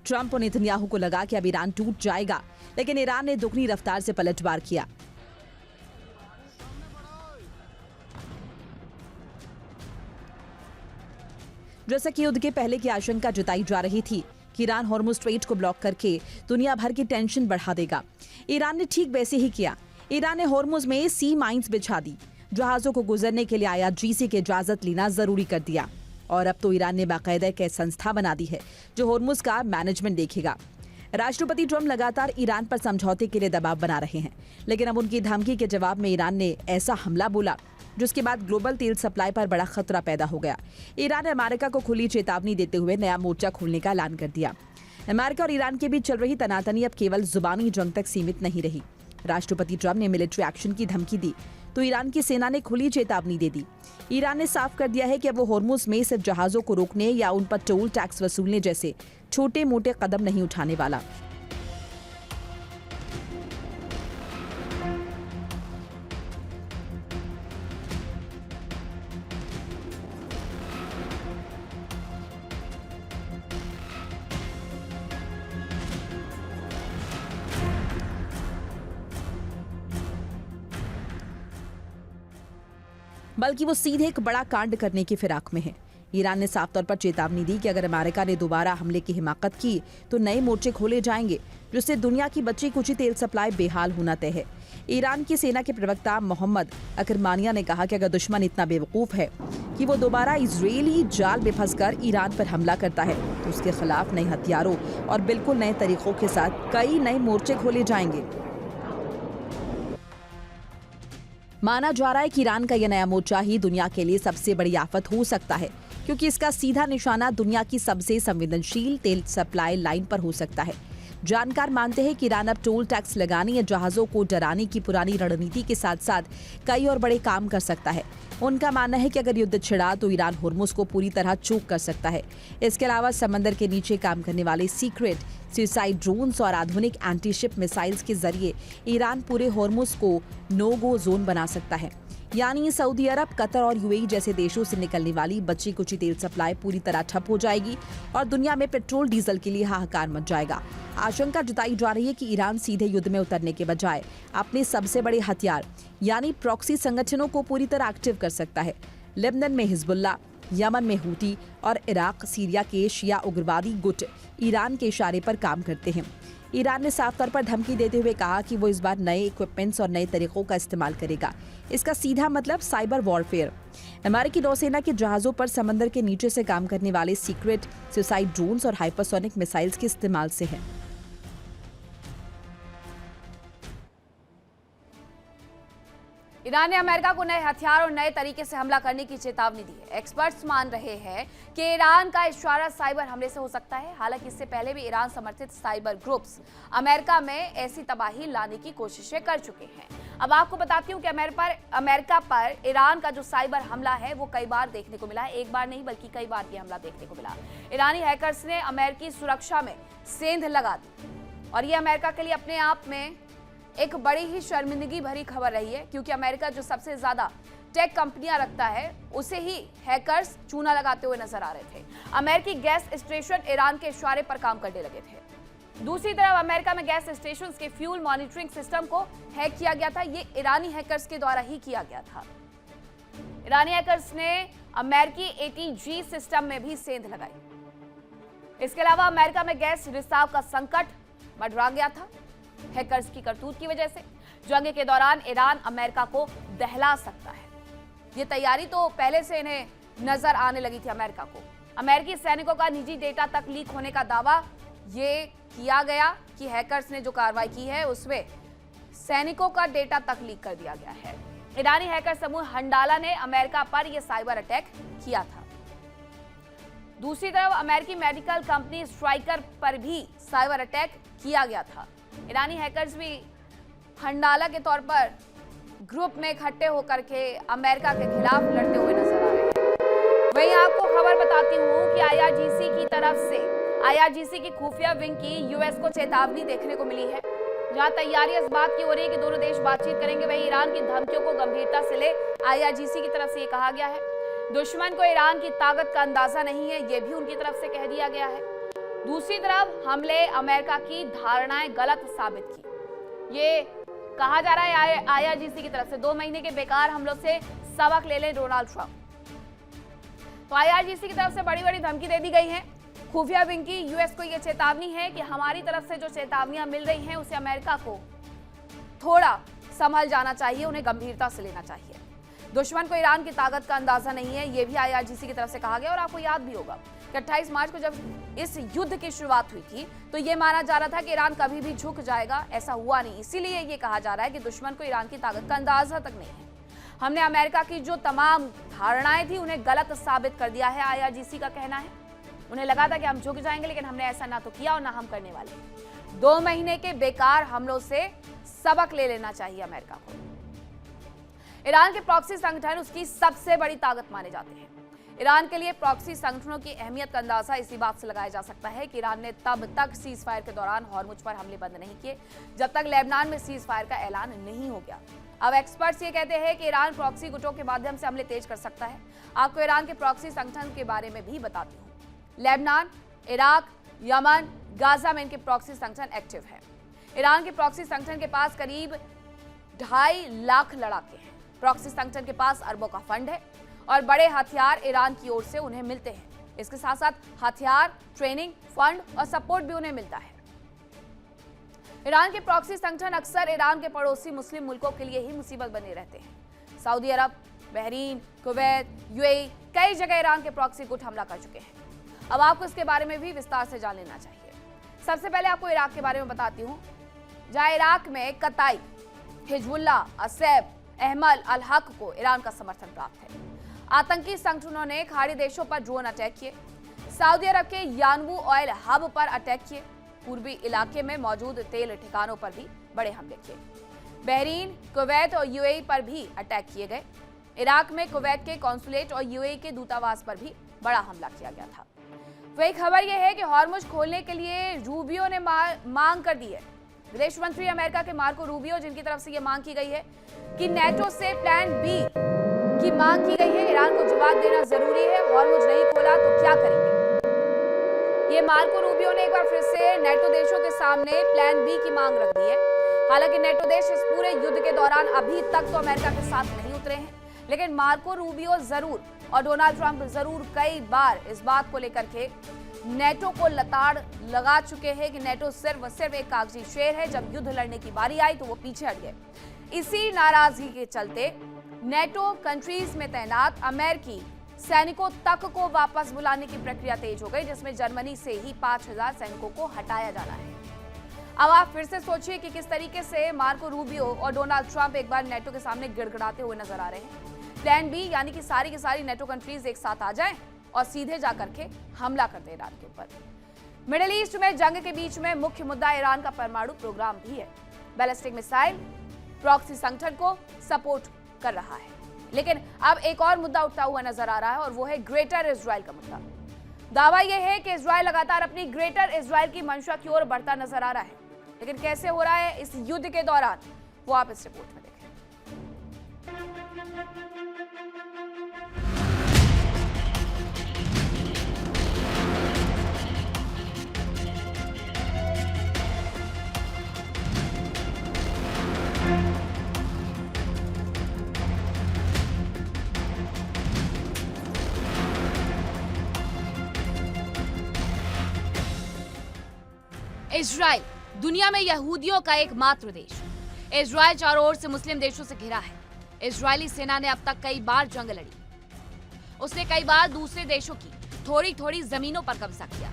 ट्रंप और नेतन्याहू को लगा कि अब ईरान टूट जाएगा, लेकिन ईरान ने दुगनी रफ्तार से पलटवार किया। जैसा कि युद्ध के पहले की आशंका जताई जा रही थी कि ईरान हॉर्मुज स्ट्रेट को ब्लॉक करके दुनिया भर की टेंशन बढ़ा देगा, ईरान ने ठीक वैसे ही किया। ईरान ने हॉर्मुज में सी माइंस बिछा दी, जहाजों को गुजरने के लिए IRGC की इजाजत लेना जरूरी कर दिया और अब तो ईरान ने बाकायदा एक संस्था बना दी है जो हॉर्मुज का मैनेजमेंट देखेगा। राष्ट्रपति ट्रम्प लगातार ईरान पर समझौते के लिए दबाव बना रहे हैं, लेकिन अब उनकी धमकी के जवाब में ईरान ने ऐसा हमला बोला जिसके बाद ग्लोबल तेल सप्लाई पर बड़ा खतरा पैदा हो गया। ईरान ने अमेरिका को खुली चेतावनी देते हुए नया मोर्चा खोलने का ऐलान कर दिया। अमेरिका और ईरान के बीच चल रही तनातनी अब केवल जुबानी जंग तक सीमित नहीं रही। राष्ट्रपति ट्रम्प ने मिलिट्री एक्शन की धमकी दी तो ईरान की सेना ने खुली चेतावनी दे दी। ईरान ने साफ कर दिया है कि अब वो हॉर्मुज में सिर्फ जहाजों को रोकने या उन पर टोल टैक्स वसूलने जैसे छोटे मोटे कदम नहीं उठाने वाला। बल्कि वो सीधे एक बड़ा कांड करने की फिराक में है। ईरान ने साफ तौर पर चेतावनी दी कि अगर अमेरिका ने दोबारा हमले की हिमाकत की तो नए मोर्चे खोले जाएंगे, जिससे दुनिया की बची कुची तेल सप्लाई बेहाल होना तय है। ईरान की सेना के प्रवक्ता मोहम्मद अकरमानिया ने कहा कि अगर दुश्मन इतना बेवकूफ है कि वो दोबारा इजरायली जाल में फंसकर ईरान पर हमला करता है तो उसके खिलाफ नए हथियारों और बिल्कुल नए तरीकों के साथ कई नए मोर्चे खोले जाएंगे। माना जा रहा है कि ईरान का यह नया मोर्चा ही दुनिया के लिए सबसे बड़ी आफत हो सकता है, क्योंकि इसका सीधा निशाना दुनिया की सबसे संवेदनशील तेल सप्लाई लाइन पर हो सकता है। जानकार मानते हैं कि ईरान अब टोल टैक्स लगाने या जहाजों को डराने की पुरानी रणनीति के साथ साथ कई और बड़े काम कर सकता है। उनका मानना है कि अगर युद्ध छिड़ा तो ईरान हॉर्मुज को पूरी तरह चोक कर सकता है। इसके अलावा समंदर के नीचे काम करने वाले सीक्रेट सुसाइड ड्रोन्स और आधुनिक एंटीशिप मिसाइल्स के जरिए ईरान पूरे हॉर्मुज को नो गो जोन बना सकता है। यानी सऊदी अरब, कतर और UAE जैसे देशों से निकलने वाली बची कुची तेल सप्लाई पूरी तरह ठप हो जाएगी और दुनिया में पेट्रोल डीजल के लिए हाहाकार मच जाएगा। आशंका जताई जा रही है कि ईरान सीधे युद्ध में उतरने के बजाय अपने सबसे बड़े हथियार यानी प्रॉक्सी संगठनों को पूरी तरह एक्टिव कर सकता है। लेबनान में हिजबुल्लाह, यमन में हूती और इराक, सीरिया के शिया उग्रवादी गुट ईरान के इशारे पर काम करते हैं। ईरान ने साफ तौर पर धमकी देते हुए कहा कि वो इस बार नए इक्विपमेंट्स और नए तरीकों का इस्तेमाल करेगा। इसका सीधा मतलब साइबर वॉरफेयर। अमेरिकी नौसेना के जहाजों पर समंदर के नीचे से काम करने वाले सीक्रेट सुसाइड ड्रोन्स और हाइपरसोनिक मिसाइल्स के इस्तेमाल से है। ईरान ने अमेरिका को नए हथियार और नए तरीके से हमला करने की चेतावनी दी है। एक्सपर्ट्स मान रहे हैं कि ईरान का इशारा साइबर हमले से हो सकता है। हालांकि इससे पहले भी ईरान समर्थित साइबर ग्रुप्स अमेरिका में ऐसी तबाही लाने की कोशिशें कर चुके हैं। अब आपको बताती हूँ कि अमेरिका पर ईरान का जो साइबर हमला है वो कई बार देखने को मिला है। एक बार नहीं बल्कि कई बार ये हमला देखने को मिला। ईरानी हैकर्स ने अमेरिकी सुरक्षा में सेंध लगा दी और ये अमेरिका के लिए अपने आप में एक बड़ी ही शर्मिंदगी भरी खबर रही है, क्योंकि अमेरिका जो सबसे ज्यादा टेक कंपनियां रखता है उसे ही हैकर्स चूना लगाते हुए नजर आ रहे थे। अमेरिकी गैस स्टेशन ईरान के इशारे पर काम करने लगे थे। दूसरी तरफ अमेरिका में गैस स्टेशंस के फ्यूल मॉनिटरिंग सिस्टम को हैक किया गया था। ये ईरानी हैकर्स के द्वारा ही किया गया था। ईरानी हैकर्स ने अमेरिकी ATG सिस्टम में भी सेंध लगाई। इसके अलावा अमेरिका में गैस रिसाव का संकट मंडरा गया था हैकर्स की करतूत की वजह से। जंग के दौरान ईरान अमेरिका को दहला सकता है। ये तैयारी तो पहले से इन्हें नजर आने लगी थी अमेरिका को। अमेरिकी सैनिकों का निजी डेटा तक लीक होने का दावा ये किया गया कि हैकर्स ने जो कार्रवाई की है उसमें सैनिकों का डेटा तक लीक कर दिया गया है। ईरानी हैकर समूह हंडाला ने अमेरिका पर यह साइबर अटैक किया था। दूसरी तरफ अमेरिकी मेडिकल कंपनी स्ट्राइकर पर भी साइबर अटैक किया गया था। ईरानी हैकर्स भी हंडाला के तौर पर ग्रुप में इकट्ठे होकर के अमेरिका के खिलाफ लड़ते हुए नजर आ रहे हैं। वहीं आपको खबर बताती हूं कि IRGC की खुफिया विंग की US को चेतावनी देखने को मिली है, जहां तैयारी इस बात की हो रही है कि दोनों देश बातचीत करेंगे। वहीं ईरान की धमकियों को गंभीरता से ले IRGC की तरफ से ये कहा गया है। दुश्मन को ईरान की ताकत का अंदाजा नहीं है, ये भी उनकी तरफ से कह दिया गया है। दूसरी तरफ हमले अमेरिका की धारणाएं गलत साबित की। ये कहा जा रहा है IRGC की तरफ से 2 महीने के बेकार हमलों से सबक ले लें डोनाल्ड ट्रंप। तो आईआरजीसी की तरफ से बड़ी बड़ी धमकी दे दी गई है। खुफिया विंग की यूएस को यह चेतावनी है कि हमारी तरफ से जो चेतावनियां मिल रही हैं उसे अमेरिका को थोड़ा संभल जाना चाहिए, उन्हें गंभीरता से लेना चाहिए। दुश्मन को ईरान की ताकत का अंदाजा नहीं है, यह भी आईआरजीसी की तरफ से कहा गया। और आपको याद भी होगा कि 28 मार्च को जब इस युद्ध की शुरुआत हुई थी तो यह माना जा रहा था कि ईरान कभी भी झुक जाएगा, ऐसा हुआ नहीं। इसीलिए यह कहा जा रहा है कि दुश्मन को ईरान की ताकत का अंदाजा तक नहीं है। हमने अमेरिका की जो तमाम धारणाएं थी उन्हें गलत साबित कर दिया है, आईआरजीसी का कहना है। उन्हें लगा था कि हम झुक जाएंगे, लेकिन हमने ऐसा ना तो किया और ना हम करने वाले। 2 महीने के बेकार हमलों से सबक ले लेना चाहिए अमेरिका को। ईरान के प्रॉक्सी संगठन उसकी सबसे बड़ी ताकत माने जाते हैं। ईरान के लिए प्रॉक्सी संगठनों की अहमियत का अंदाजा इसी बात से लगाया जा सकता है कि ईरान ने तब तक सीज फायर के दौरान हॉर्मुज पर हमले बंद नहीं किए जब तक लेबनान में सीज फायर का ऐलान नहीं हो गया। अब एक्सपर्ट्स ये कहते हैं कि ईरान प्रॉक्सी गुटों के माध्यम से हमले तेज कर सकता है। आपको ईरान के प्रॉक्सी संगठन के बारे में भी बताती हूँ। लेबनान, इराक, यमन, गाजा में इनके प्रॉक्सी संगठन एक्टिव है। ईरान के प्रॉक्सी संगठन के पास करीब 2.5 लाख लड़ाके हैं। प्रॉक्सी संगठन के पास अरबों का फंड है और बड़े हथियार ईरान की ओर से उन्हें मिलते हैं। इसके साथ साथ हथियार, ट्रेनिंग, फंड और सपोर्ट भी उन्हें मिलता है। ईरान के प्रॉक्सी संगठन अक्सर ईरान के पड़ोसी मुस्लिम मुल्कों के लिए ही मुसीबत बने रहते हैं। सऊदी अरब, बहरीन, कुवैत, यूएई, कई जगह ईरान के प्रॉक्सी गुट हमला कर चुके हैं। अब आपको इसके बारे में भी विस्तार से जान लेना चाहिए। सबसे पहले आपको इराक के बारे में बताती हूँ, जहाँ इराक में कताई, हिजबुल्लाह, असैब, अहमल अल हक को ईरान का समर्थन प्राप्त है। आतंकी संगठनों ने खाड़ी देशों पर ड्रोन अटैक किए, सऊदी अरब के यानबू ऑयल हब पर अटैक किए, पूर्वी इलाके में मौजूद तेल ठिकानों पर भी बड़े हमले किए। बहरीन, कुवैत और यूएई पर भी अटैक किए गए। इराक में कुवैत के कॉन्सुलेट और यूएई के दूतावास पर भी बड़ा हमला किया गया था। वही खबर यह है कि हॉर्मुज खोलने के लिए रूबियो ने मांग कर दी है। विदेश मंत्री अमेरिका के मार्को रूबियो, जिनकी तरफ से यह मांग की गई है कि नेटो से प्लान बी की मांग की गई है। ईरान को जवाब देना जरूरी है, हॉर्मुज नहीं खोला तो क्या करेंगे। ये मार्को रूबियो ने एक बार फिर से नेटो देशों के सामने प्लान बी की मांग रख दी है। हालांकि नेटो देश इस पूरे युद्ध के दौरान अभी तक तो अमेरिका के साथ नहीं उतरे हैं, लेकिन मार्को रूबियो जरूर और डोनाल्ड ट्रंप जरूर कई बार इस बात को लेकर के नेटो को लताड़ लगा चुके हैं कि नेटो सिर्फ एक कागजी शेर है। जब युद्ध लड़ने की बारी आई तो वो पीछे हट गए। इसी नाराजगी के चलते नेटो कंट्रीज में तैनात अमेरिकी सैनिकों तक को वापस बुलाने की प्रक्रिया तेज हो गई, जिसमें जर्मनी से ही 5000 सैनिकों को हटाया जाना है। अब आप फिर से सोचिए कि किस तरीके से मार्को रूबियो और डोनाल्ड ट्रंप एक बार नेटो के सामने गिड़गिड़ाते हुए नजर आ रहे हैं। प्लान बी यानी कि सारी की सारी नेटो कंट्रीज एक साथ आ जाएं और सीधे जाकर के हमला कर दे ईरान के ऊपर। मिडिल ईस्ट में जंग के बीच में मुख्य मुद्दा ईरान का परमाणु प्रोग्राम भी है। बैलिस्टिक मिसाइल प्रॉक्सी संगठन को सपोर्ट कर रहा है, लेकिन अब एक और मुद्दा उठता हुआ नजर आ रहा है और वो है ग्रेटर इजराइल का मुद्दा। दावा यह है कि इजराइल लगातार अपनी ग्रेटर इजराइल की मंशा की ओर बढ़ता नजर आ रहा है, लेकिन कैसे हो रहा है इस युद्ध के दौरान वो आप इस रिपोर्ट में देखें। इजराइल दुनिया में यहूदियों का एकमात्र देश। इजराइल चारों ओर से मुस्लिम देशों से घिरा है। इजरायली सेना ने अब तक कई बार जंग लड़ी। उसने कई बार दूसरे देशों की थोड़ी थोड़ी जमीनों पर कब्जा किया।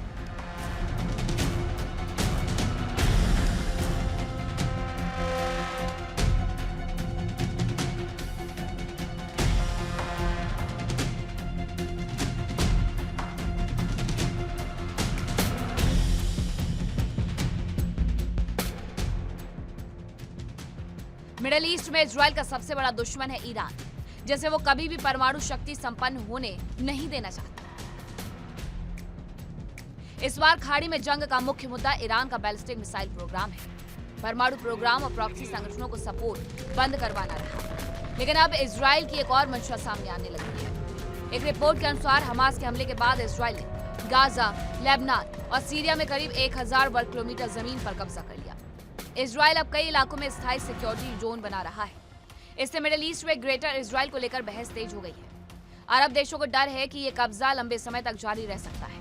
मिडिल ईस्ट में इजराइल का सबसे बड़ा दुश्मन है ईरान, जैसे वो कभी भी परमाणु शक्ति संपन्न होने नहीं देना चाहता। इस बार खाड़ी में जंग का मुख्य मुद्दा ईरान का बैलिस्टिक मिसाइल प्रोग्राम है। परमाणु प्रोग्राम और प्रॉक्सी संगठनों को सपोर्ट बंद करवाना रहा, लेकिन अब इजराइल की एक और मंशा सामने आने लगी है। एक रिपोर्ट के अनुसार हमास के हमले के बाद इजराइल ने गाजा, लेबनान और सीरिया में करीब 1000 वर्ग किलोमीटर जमीन पर कब्जा कर लिया। इजराइल अब कई इलाकों में स्थायी सिक्योरिटी जोन बना रहा है। इससे मिडिल ईस्ट में ग्रेटर इजराइल को लेकर बहस तेज हो गई है। अरब देशों को डर है कि ये कब्जा लंबे समय तक जारी रह सकता है।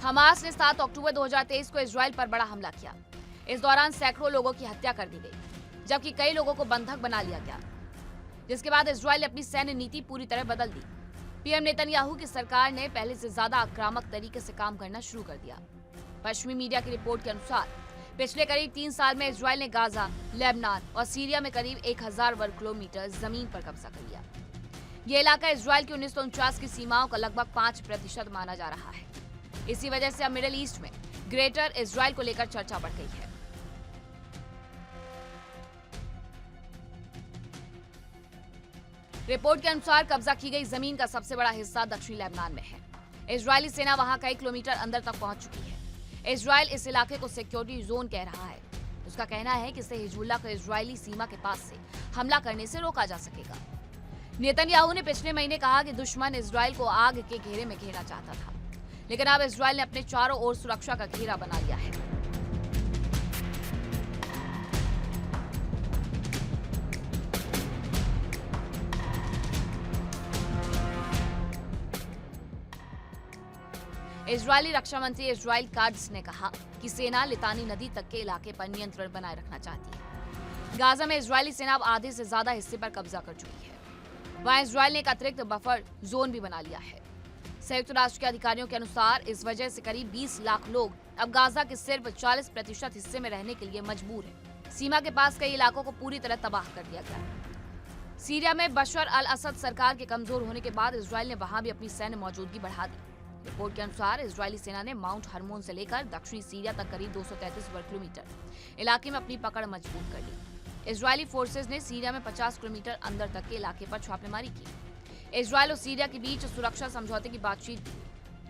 हमास ने 7 अक्टूबर 2023 को इजराइल पर बड़ा हमला किया। इस दौरान सैकड़ों लोगों की हत्या कर दी गई, जबकि कई लोगों को बंधक बना लिया गया, जिसके बाद इजराइल ने अपनी सैन्य नीति पूरी तरह बदल दी। पीएम नेतन्याहू की सरकार ने पहले से ज्यादा आक्रामक तरीके से काम करना शुरू कर दिया। पश्चिमी मीडिया की रिपोर्ट के अनुसार पिछले करीब 3 साल में इजराइल ने गाजा, लेबनान और सीरिया में करीब 1000 वर्ग किलोमीटर जमीन पर कब्जा कर लिया। ये इलाका इजराइल की 1949 की सीमाओं का लगभग 5% माना जा रहा है। इसी वजह से अब मिडिल ईस्ट में ग्रेटर इजराइल को लेकर चर्चा बढ़ गई है। रिपोर्ट के अनुसार कब्जा की गई जमीन का सबसे बड़ा हिस्सा दक्षिणी लेबनान में है। इजरायली सेना वहां कई किलोमीटर अंदर तक पहुंच चुकी है। इजराइल इस इलाके को सिक्योरिटी जोन कह रहा है। उसका कहना है कि इससे हिजबुल्लाह को इजरायली सीमा के पास से हमला करने से रोका जा सकेगा। नेतन्याहू ने पिछले महीने कहा कि दुश्मन इजराइल को आग के घेरे में घेरना चाहता था, लेकिन अब इजराइल ने अपने चारों ओर सुरक्षा का घेरा बना लिया है। इजरायली रक्षा मंत्री इजराइल काट्ज ने कहा कि सेना लितानी नदी तक के इलाके पर नियंत्रण बनाए रखना चाहती है। गाजा में इजरायली सेना अब आधे से ज्यादा हिस्से पर कब्जा कर चुकी है। वहां इजराइल ने एक अतिरिक्त बफर जोन भी बना लिया है। संयुक्त राष्ट्र के अधिकारियों के अनुसार इस वजह से करीब 20 लाख लोग अब गाजा के सिर्फ 40% हिस्से में रहने के लिए मजबूर हैं। सीमा के पास कई इलाकों को पूरी तरह तबाह कर दिया गया। सीरिया में बशर अल असद सरकार के कमजोर होने के बाद इजराइल ने वहां भी अपनी सैन्य मौजूदगी बढ़ा दी। रिपोर्ट के अनुसार इजरायली सेना ने माउंट हरमोन से लेकर दक्षिणी सीरिया तक करीब 233 वर्ग किलोमीटर इलाके में अपनी पकड़ मजबूत कर ली। इजरायली फोर्सेज ने सीरिया में 50 किलोमीटर अंदर तक के इलाके पर छापेमारी की। इजराइल और सीरिया के बीच सुरक्षा समझौते की बातचीत थी,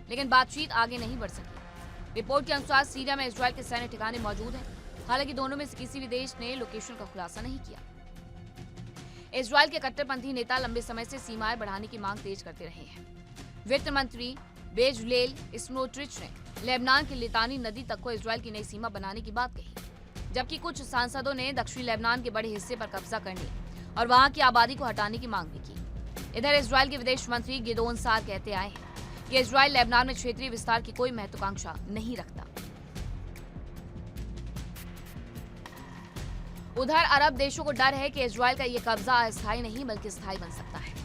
लेकिन बातचीत आगे नहीं बढ़ सकी। रिपोर्ट के अनुसार सीरिया में इजराइल के सैन्य ठिकाने मौजूद हैं, हालांकि दोनों में से किसी भी देश ने लोकेशन का खुलासा नहीं किया। इजराइल के कट्टरपंथी नेता लंबे समय से सीमाएं बढ़ाने की मांग तेज करते रहे हैं। वित्त मंत्री बेजलेल स्मोट्रिच ने लेबनान की लितानी नदी तक को इजराइल की नई सीमा बनाने की बात कही, जबकि कुछ सांसदों ने दक्षिणी लेबनान के बड़े हिस्से पर कब्जा करने और वहां की आबादी को हटाने की मांग भी की। इधर इजराइल के विदेश मंत्री गिदोन सार कहते आए हैं कि इजराइल लेबनान में क्षेत्रीय विस्तार की कोई महत्वाकांक्षा नहीं रखता। उधर अरब देशों को डर है कि इजराइल का ये कब्जा अस्थायी नहीं बल्कि स्थायी बन सकता है।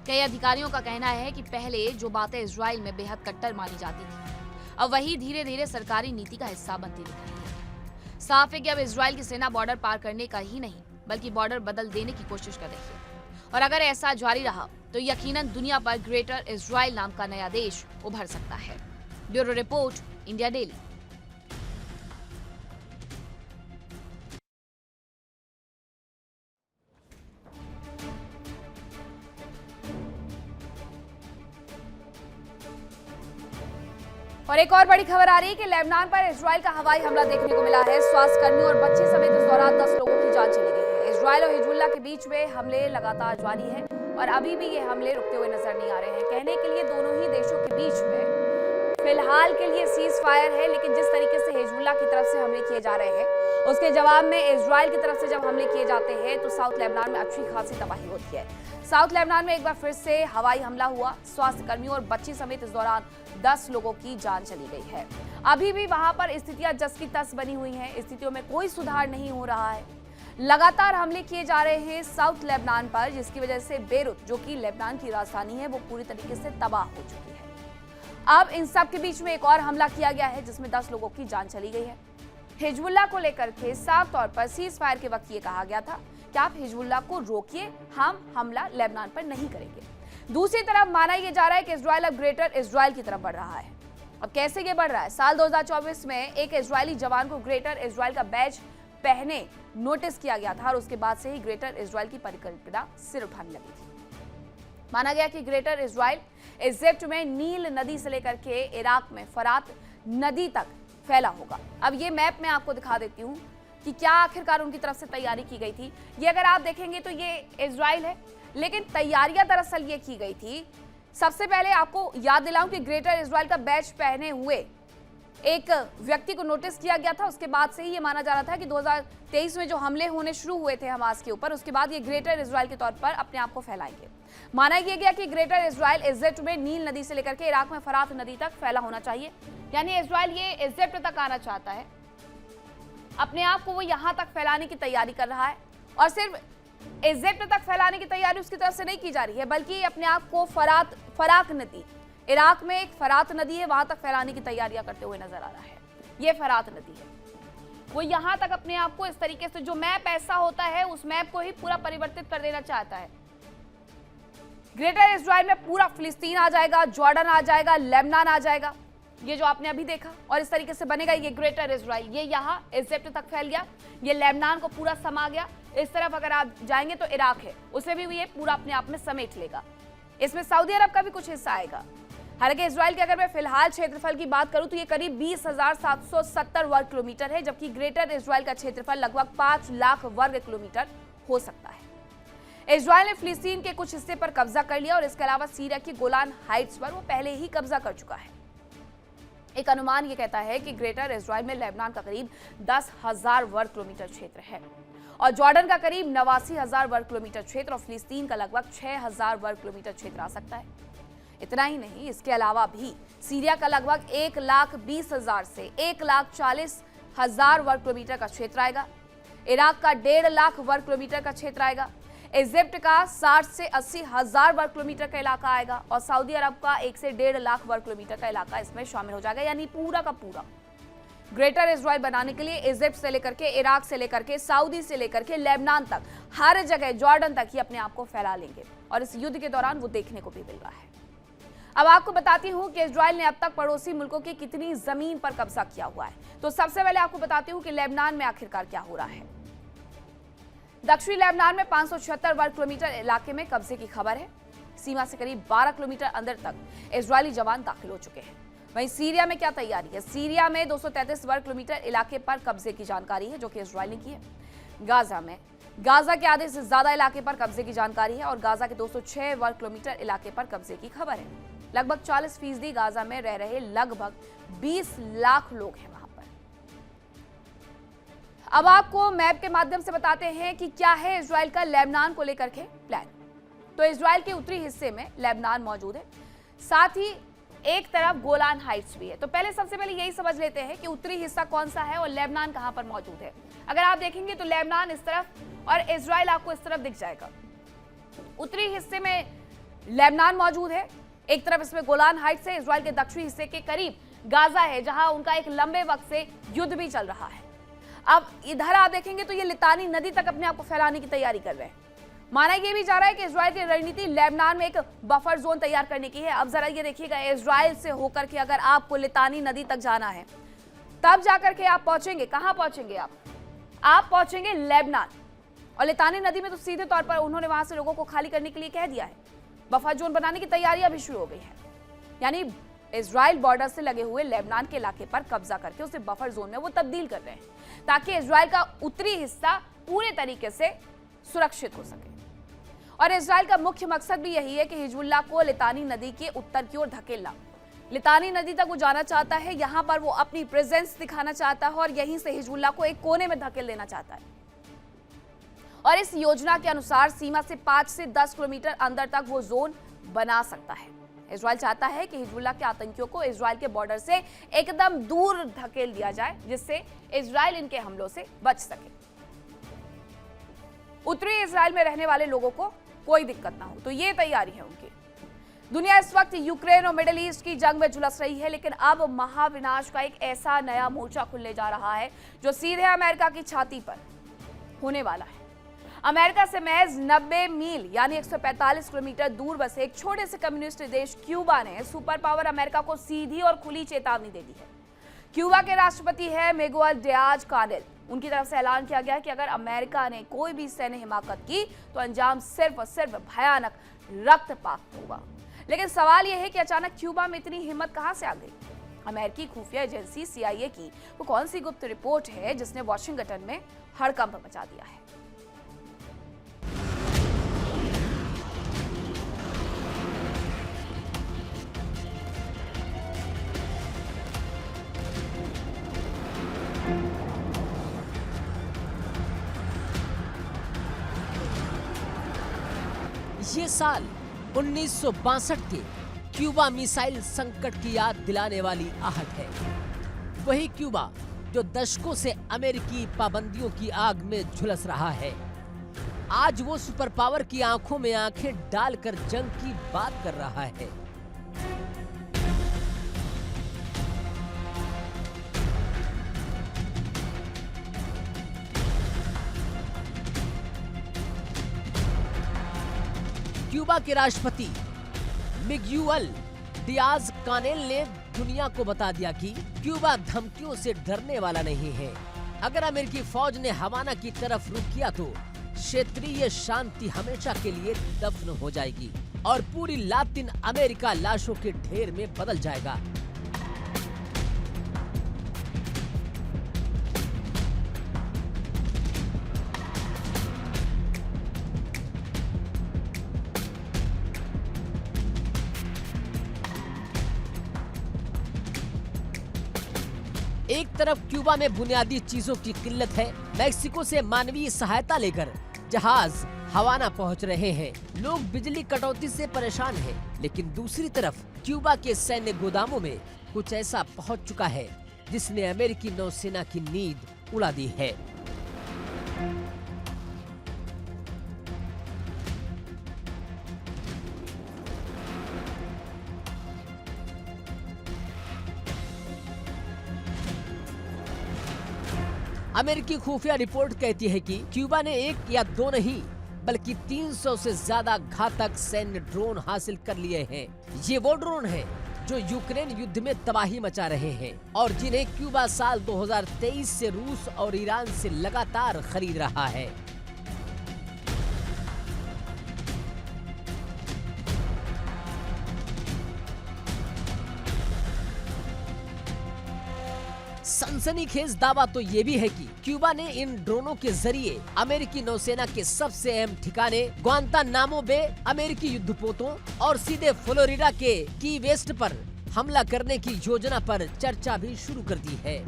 कई अधिकारियों का कहना है कि पहले जो बातें इजराइल में बेहद कट्टर मानी जाती थी, अब वही धीरे धीरे सरकारी नीति का हिस्सा बनती दिख रही है। साफ है कि अब इजराइल की सेना बॉर्डर पार करने का ही नहीं बल्कि बॉर्डर बदल देने की कोशिश कर रही है, और अगर ऐसा जारी रहा तो यकीनन दुनिया पर ग्रेटर इजराइल नाम का नया देश उभर सकता है। Bureau report, India daily. और एक और बड़ी खबर आ रही है कि लेबनान पर इजराइल का हवाई हमला देखने को मिला है। स्वास्थ्य कर्मियों और बच्चे समेत इस दौरान 10 लोगों की जान चली गई है। इजराइल और हिजबुल्लाह के बीच में हमले लगातार जारी है और अभी भी ये हमले रुकते हुए नजर नहीं आ रहे हैं। कहने के लिए दोनों ही देशों के बीच में फिलहाल के लिए सीज फायर है, लेकिन जिस तरीके से हिजबुल्लाह की तरफ से हमले किए जा रहे हैं उसके जवाब में इजराइल की तरफ से जब हमले किए जाते हैं तो साउथ लेबनान में अच्छी खासी तबाही होती है। साउथ लेबनान में एक बार फिर से हवाई हमला हुआ। स्वास्थ्य कर्मियों और बच्ची समेत इस दौरान 10 लोगों की जान चली गई है। अभी भी वहां पर स्थितियां जस की तस बनी हुई हैं। स्थितियों में कोई सुधार नहीं हो रहा है। लगातार हमले किए जा रहे हैं साउथ लेबनान पर, जिसकी वजह से बेरूत जो कि लेबनान की राजधानी है वो पूरी तरीके से तबाह हो चुकी है। अब इन सब के बीच में एक और हमला किया गया है जिसमें 10 लोगों की जान चली गई है। हिजबुल्लाह को लेकर के साफ तौर पर सीज फायर के वक्त ये कहा गया था कि आप हिजबुल्लाह को रोकिए, हम हमला लेबनान पर नहीं करेंगे। दूसरी तरफ माना यह जा रहा है कि इजराइल अब ग्रेटर इजराइल की तरफ बढ़ रहा है। अब कैसे ये बढ़ रहा है? साल 2024 में एक इजरायली जवान को ग्रेटर इजराइल का बैज पहने नोटिस किया गया था और उसके बाद से ही ग्रेटर इजराइल की परिकल्पना सिर उठाने लगी थी। माना गया कि ग्रेटर इजराइल इजिप्ट में नील नदी से लेकर के इराक में फरात नदी तक फैला होगा। अब ये मैप मैं आपको दिखा देती हूँ कि क्या आखिरकार उनकी तरफ से तैयारी की गई थी। ये अगर आप देखेंगे तो ये इजराइल है, लेकिन तैयारियां दरअसल ये की गई थी। सबसे पहले आपको याद दिलाऊं कि ग्रेटर इजराइल का बैज पहने हुए एक व्यक्ति को नोटिस किया गया था, उसके बाद से ही ये माना जा रहा था कि 2023 में जो हमले होने शुरू हुए थे हमास के ऊपर, उसके बाद ये ग्रेटर इजराइल के तौर पर अपने आप को फैलाएंगे। माना यह गया कि ग्रेटर इजराइल इजिप्ट में नील नदी से लेकर के इराक में फरात नदी तक फैला होना चाहिए। यानी इजराइल ये इजिप्ट तक आना चाहता है, अपने आप को वो यहां तक फैलाने की तैयारी कर रहा है। और सिर्फ इजिप्ट तक फैलाने की तैयारी उसकी तरफ से नहीं की जा रही है, बल्कि अपने आप को फरात नदी, इराक में एक फरात नदी है, वहां तक फैलाने की तैयारियां करते हुए नजर आ रहा है। ये फरात नदी है, वो यहां तक अपने आप को इस तरीके से, जो मैप ऐसा होता है उस मैप को ही पूरा परिवर्तित कर देना चाहता है। ग्रेटर इजराइल में पूरा फिलिस्तीन आ जाएगा, जॉर्डन आ जाएगा, लेबनान आ जाएगा, ये जो आपने अभी देखा, और इस तरीके से बनेगा ये ग्रेटर इजराइल। ये यहाँ इजिप्ट तक फैल गया, ये लेबनान को पूरा समा गया। इस तरफ अगर आप जाएंगे तो इराक है, उसे भी ये पूरा अपने आप में समेट लेगा। इसमें सऊदी अरब का भी कुछ हिस्सा आएगा। हालांकि इजराइल के अगर मैं फिलहाल क्षेत्रफल की बात करूं तो ये करीब 20,770 वर्ग किलोमीटर है, जबकि ग्रेटर इजराइल का क्षेत्रफल लगभग 5 लाख वर्ग किलोमीटर हो सकता है। इजराइल ने फिलिस्तीन के कुछ हिस्से पर कब्जा कर लिया और इसके अलावा सीरिया की गोलान हाइट्स पर वो पहले ही कब्जा कर चुका है। एक अनुमान ये कहता है कि ग्रेटर इजराइल में लेबनान का करीब 10,000 वर्ग किलोमीटर क्षेत्र है और जॉर्डन का करीब 89,000 वर्ग किलोमीटर क्षेत्र और फिलिस्तीन का लगभग 6,000 वर्ग किलोमीटर क्षेत्र आ सकता है। इतना ही नहीं, इसके अलावा भी सीरिया का लगभग 1,20,000 से 1,40,000 वर्ग किलोमीटर का क्षेत्र आएगा। इराक का 1.5 लाख वर्ग किलोमीटर का क्षेत्र आएगा। इजिप्ट का 60 से 80,000 वर्ग किलोमीटर का इलाका आएगा और सऊदी अरब का 1 से 1.5 लाख वर्ग किलोमीटर का इलाका इसमें शामिल हो जाएगा। यानी पूरा का पूरा ग्रेटर इजराइल बनाने के लिए इजिप्ट से लेकर के, इराक से लेकर के, सऊदी से लेकर के लेबनान तक, हर जगह जॉर्डन तक ही अपने आप को फैला लेंगे और इस युद्ध के दौरान वो देखने को भी मिल रहा है। अब आपको बताती हूं कि इजराइल ने अब तक पड़ोसी मुल्कों की कितनी जमीन पर कब्जा किया हुआ है। तो सबसे पहले आपको बताती हूं कि लेबनान में आखिरकार क्या हो रहा है। दक्षिणी लेबनान में 576 वर्ग किलोमीटर इलाके में कब्जे की खबर है। सीमा से करीब 12 किलोमीटर अंदर तक इजरायली जवान दाखिल हो चुके हैं। वहीं सीरिया में क्या तैयारी है? सीरिया में 233 वर्ग किलोमीटर इलाके पर कब्जे की जानकारी है, जो कि इजरायल ने की है। गाजा के आधे से ज्यादा इलाके पर कब्जे की जानकारी है और गाजा के 206 वर्ग किलोमीटर इलाके पर कब्जे की खबर है। लगभग 40% गाजा में रह रहे लगभग 20 लाख लोग हैं वहां पर। अब आपको मैप के माध्यम से बताते हैं कि क्या है इजराइल का लेबनान को लेकर के प्लान। तो इजराइल के उत्तरी हिस्से में लेबनान मौजूद है, साथ ही एक तरफ गोलान हाइट्स भी है। तो पहले सबसे पहले यही समझ लेते हैं कि उत्तरी हिस्सा कौन सा है और लेबनान कहां पर मौजूद है। अगर आप देखेंगे तो लेबनान इस तरफ और इजराइल आपको इस तरफ दिख जाएगा। उत्तरी हिस्से में लेबनान मौजूद है, एक तरफ इसमें गोलान हाइट्स है। इजराइल के दक्षिणी हिस्से के करीब गाजा है, जहां उनका एक लंबे वक्त से युद्ध भी चल रहा है। अब इधर आप देखेंगे तो ये लितानी नदी तक अपने आप को फैलाने की तैयारी कर रहे हैं। माना यह भी जा रहा है कि इजराइल की रणनीति लेबनान में एक बफर जोन तैयार करने की है। अब जरा ये देखिएगा, इजराइल से होकर के अगर आपको लितानी नदी तक जाना है, तब जाकर के आप पहुंचेंगे, कहां पहुंचेंगे आप पहुंचेंगे लेबनान। और लितानी नदी में तो सीधे तौर पर उन्होंने वहां से लोगों को खाली करने के लिए कह दिया है। बफर जोन बनाने की तैयारियां भी शुरू हो गई है। यानी इजराइल बॉर्डर से लगे हुए लेबनान के इलाके पर कब्जा करके उसे बफर जोन में वो तब्दील कर रहे हैं, ताकि इजराइल का उत्तरी हिस्सा पूरे तरीके से सुरक्षित हो सके। और इजराइल का मुख्य मकसद भी यही है कि हिजबुल्लाह को लितानी नदी के उत्तर की ओर धकेलना। लितानी नदी तक वो जाना चाहता है, यहां पर वो अपनी प्रेजेंस दिखाना चाहता है और यहीं से हिजबुल्लाह को एक कोने में धकेल देना चाहता है। और इस योजना के अनुसार सीमा से 5 से 10 किलोमीटर अंदर तक वो जोन बना सकता है। इजराइल चाहता है कि हिजबुल्लाह के आतंकियों को इजराइल के बॉर्डर से एकदम दूर धकेल दिया जाए, जिससे इजराइल इनके हमलों से बच सके, उत्तरी इजराइल में रहने वाले लोगों को कोई दिक्कत ना हो। तो ये तैयारी है उनकी। दुनिया इस वक्त यूक्रेन और मिडिल ईस्ट की जंग में झुलस रही है, लेकिन अब महाविनाश का एक ऐसा नया मोर्चा खुलने जा रहा है जो सीधे अमेरिका की छाती पर होने वाला है। अमेरिका से महज 90 मील यानी 145 किलोमीटर दूर बसे एक छोटे से कम्युनिस्ट देश क्यूबा ने सुपर पावर अमेरिका को सीधी और खुली चेतावनी दे दी है। क्यूबा के राष्ट्रपति है मिगुएल डियाज कानेल। उनकी तरफ से ऐलान किया गया कि अगर अमेरिका ने कोई भी सैन्य हिमाकत की तो अंजाम सिर्फ और सिर्फ भयानक रक्तपात होगा। लेकिन सवाल यह है कि अचानक क्यूबा में इतनी हिम्मत कहां से आ गई? अमेरिकी खुफिया एजेंसी CIA की वो कौन सी गुप्त रिपोर्ट है जिसने वॉशिंगटन में हड़कंप मचा दिया है? ये साल 1962 के क्यूबा मिसाइल संकट की याद दिलाने वाली आहट है। वही क्यूबा जो दशकों से अमेरिकी पाबंदियों की आग में झुलस रहा है, आज वो सुपर पावर की आंखों में आंखें डालकर जंग की बात कर रहा है। क्यूबा के राष्ट्रपति मिगुएल डियाज कानेल ने दुनिया को बता दिया कि क्यूबा धमकियों से डरने वाला नहीं है। अगर अमेरिकी फौज ने हवाना की तरफ रुख किया तो क्षेत्रीय शांति हमेशा के लिए दफन हो जाएगी और पूरी लातिन अमेरिका लाशों के ढेर में बदल जाएगा। एक तरफ क्यूबा में बुनियादी चीजों की किल्लत है। मैक्सिको से मानवीय सहायता लेकर जहाज हवाना पहुंच रहे हैं। लोग बिजली कटौती से परेशान हैं, लेकिन दूसरी तरफ क्यूबा के सैन्य गोदामों में कुछ ऐसा पहुंच चुका है जिसने अमेरिकी नौसेना की नींद उड़ा दी है। अमेरिकी खुफिया रिपोर्ट कहती है कि क्यूबा ने एक या दो नहीं बल्कि 300 से ज्यादा घातक सैन्य ड्रोन हासिल कर लिए हैं। ये वो ड्रोन हैं जो यूक्रेन युद्ध में तबाही मचा रहे हैं और जिन्हें क्यूबा साल 2023 से रूस और ईरान से लगातार खरीद रहा है। सनसनीखेज दावा तो ये भी है कि क्यूबा ने इन ड्रोनों के जरिए अमेरिकी नौसेना के सबसे अहम ठिकाने ग्वांतानामो बे, अमेरिकी युद्धपोतों और सीधे फ्लोरिडा के की वेस्ट पर हमला करने की योजना पर चर्चा भी शुरू कर दी है।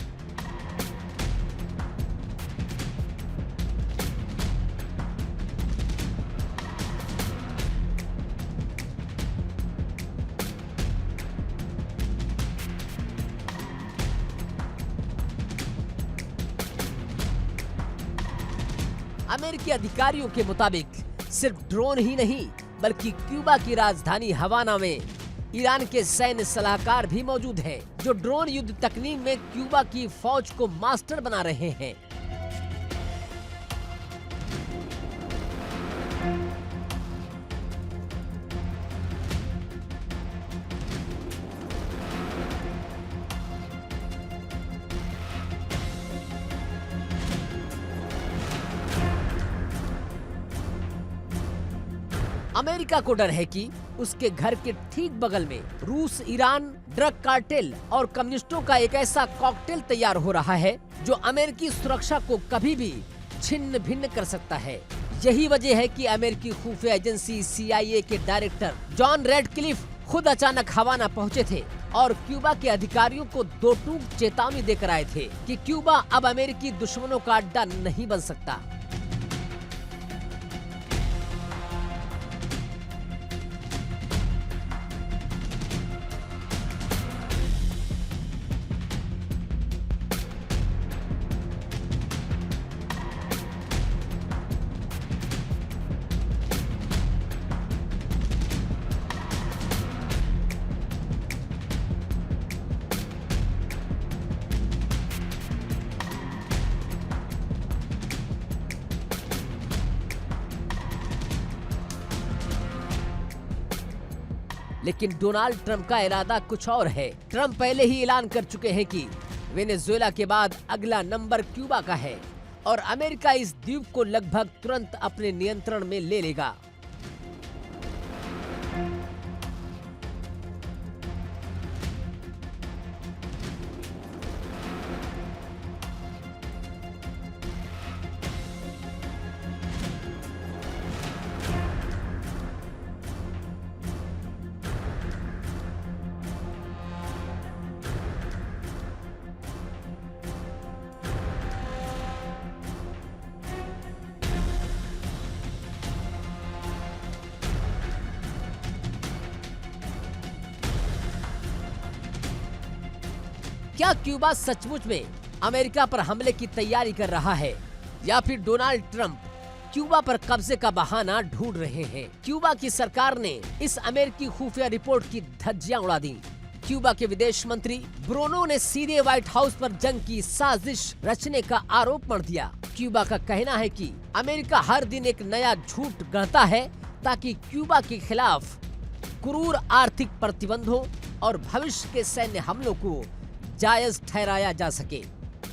अमेरिकी अधिकारियों के मुताबिक सिर्फ ड्रोन ही नहीं बल्कि क्यूबा की राजधानी हवाना में ईरान के सैन्य सलाहकार भी मौजूद हैं, जो ड्रोन युद्ध तकनीक में क्यूबा की फौज को मास्टर बना रहे हैं। अमेरिका को डर है कि उसके घर के ठीक बगल में रूस, ईरान, ड्रग कार्टेल और कम्युनिस्टों का एक ऐसा कॉकटेल तैयार हो रहा है जो अमेरिकी सुरक्षा को कभी भी छिन्न भिन्न कर सकता है। यही वजह है कि अमेरिकी खुफिया एजेंसी CIA के डायरेक्टर जॉन रेडक्लिफ खुद अचानक हवाना पहुंचे थे और क्यूबा के अधिकारियों को दो टूक चेतावनी देकर आए थे कि क्यूबा अब अमेरिकी दुश्मनों का अड्डा नहीं बन सकता। लेकिन डोनाल्ड ट्रंप का इरादा कुछ और है। ट्रंप पहले ही ऐलान कर चुके हैं कि वेनेजुएला के बाद अगला नंबर क्यूबा का है और अमेरिका इस द्वीप को लगभग तुरंत अपने नियंत्रण में ले लेगा। क्या क्यूबा सचमुच में अमेरिका पर हमले की तैयारी कर रहा है या फिर डोनाल्ड ट्रंप क्यूबा पर कब्जे का बहाना ढूंढ रहे हैं? क्यूबा की सरकार ने इस अमेरिकी खुफिया रिपोर्ट की धज्जियां उड़ा दी। क्यूबा के विदेश मंत्री ब्रूनो ने सीधे व्हाइट हाउस पर जंग की साजिश रचने का आरोप मढ़ दिया। क्यूबा का कहना है कि अमेरिका हर दिन एक नया झूठ गढ़ता है ताकि क्यूबा के खिलाफ क्रूर आर्थिक प्रतिबंधों और भविष्य के सैन्य हमलों को जायज ठहराया जा सके।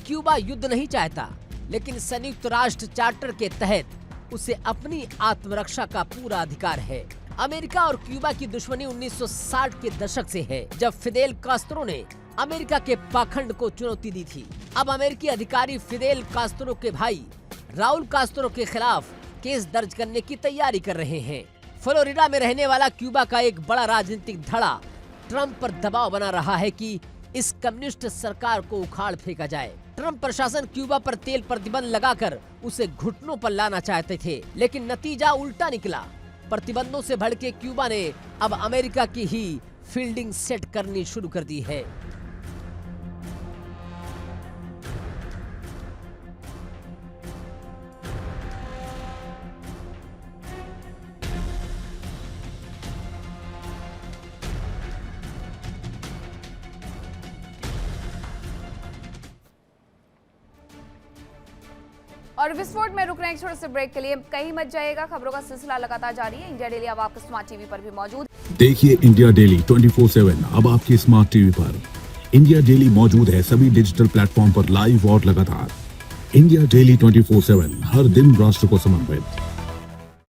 क्यूबा युद्ध नहीं चाहता, लेकिन संयुक्त राष्ट्र चार्टर के तहत उसे अपनी आत्मरक्षा का पूरा अधिकार है। अमेरिका और क्यूबा की दुश्मनी 1960 के दशक से है, जब फिदेल कास्त्रो ने अमेरिका के पाखंड को चुनौती दी थी। अब अमेरिकी अधिकारी फिदेल कास्त्रो के भाई राउल कास्त्रो के खिलाफ केस दर्ज करने की तैयारी कर रहे हैं। फ्लोरिडा में रहने वाला क्यूबा का एक बड़ा राजनीतिक धड़ा ट्रंप पर दबाव बना रहा है कि इस कम्युनिस्ट सरकार को उखाड़ फेंका जाए। ट्रंप प्रशासन क्यूबा पर तेल प्रतिबंध लगाकर उसे घुटनों पर लाना चाहते थे, लेकिन नतीजा उल्टा निकला। प्रतिबंधों से भड़के क्यूबा ने अब अमेरिका की ही फील्डिंग सेट करनी शुरू कर दी है। और विस्फोट में रुक रहे हैं एक छोटे से ब्रेक के लिए। कहीं मत जाइएगा, खबरों का सिलसिला लगातार जारी है। इंडिया डेली अब आपके स्मार्ट टीवी पर भी मौजूद। देखिए इंडिया डेली 24/7 अब आपकी स्मार्ट टीवी पर। इंडिया डेली मौजूद है सभी डिजिटल प्लेटफॉर्म पर लाइव और लगातार। इंडिया डेली 24/7 हर दिन राष्ट्र को समर्पित।